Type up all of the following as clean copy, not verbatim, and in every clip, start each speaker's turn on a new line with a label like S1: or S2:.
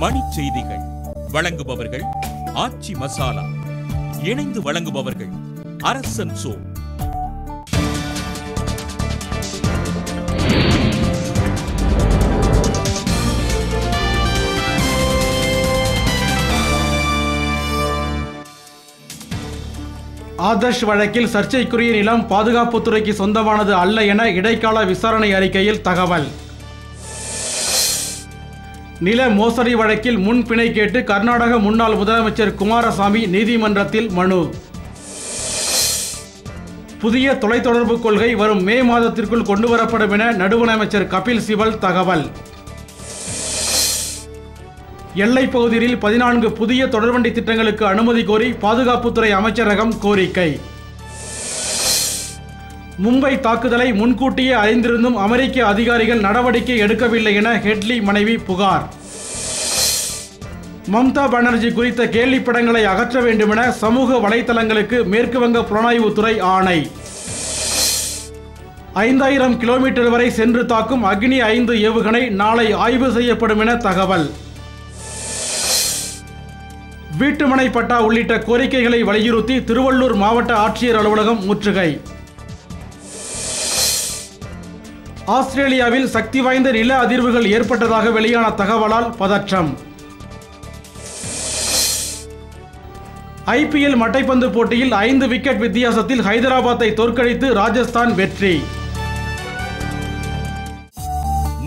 S1: மணிச் செய்திகள் வழங்குபவர்கள் ஆச்சி மசாலா. இணைந்து வழங்குபவர்கள் அரசன் சோ.
S2: ஆதர்ஷ் வழக்கில் சர்ச்சைக்குரிய நிலம் பாதுகாப்புத்துறைக்கு சொந்தமானது அல்ல என இடைக்கால விசாரணை அறிக்கையில் தகவல். நில மோசடி வழக்கில் முன் பிணை கேட்டு கர்நாடக முன்னாள் முதலமைச்சர் குமாரசாமி நீதிமன்றத்தில் மனு. புதிய தொலைத்தொடர்பு கொள்கை வரும் மே மாதத்திற்குள் கொண்டுவரப்படும் என நடுவண் அமைச்சர் கபில் சிபல் தகவல். எல்லைப் பகுதியில் 14 புதிய தொடர்வண்டி திட்டங்களுக்கு அனுமதி கோரி பாதுகாப்புத்துறை அமைச்சரகம் கோரிக்கை. மும்பை தாக்குதலை முன்கூட்டியே அறிந்திருந்தும் அமெரிக்க அதிகாரிகள் நடவடிக்கை எடுக்கவில்லை என ஹெட்லி மனைவி புகார். மம்தா பானர்ஜி குறித்த கேள்விப்படங்களை அகற்ற வேண்டுமென சமூக வலைதளங்களுக்கு மேற்கு வங்க புலனாய்வுத்துறை ஆணை. 5000 கிலோமீட்டர் வரை சென்று தாக்கும் அக்னி 5 ஏவுகணை நாளை ஆய்வு செய்யப்படும் என தகவல். வீட்டுமனை பட்டா உள்ளிட்ட கோரிக்கைகளை வலியுறுத்தி திருவள்ளூர் மாவட்ட ஆட்சியர் அலுவலகம் முற்றுகை. ஆஸ்திரேலியாவில் சக்தி வாய்ந்த நில அதிர்வுகள் ஏற்பட்டதாக வெளியான தகவலால் பதற்றம். ஐபிஎல் மட்டைப்பந்து போட்டியில் 5 விக்கெட் வித்தியாசத்தில் ஹைதராபாத்தை தோற்கடித்து ராஜஸ்தான் வெற்றி.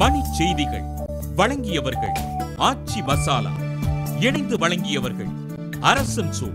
S1: மணிச் செய்திகள் வழங்கியவர்கள் ஆச்சி மசாலா. இணைந்து வழங்கியவர்கள் அரசன் சோ.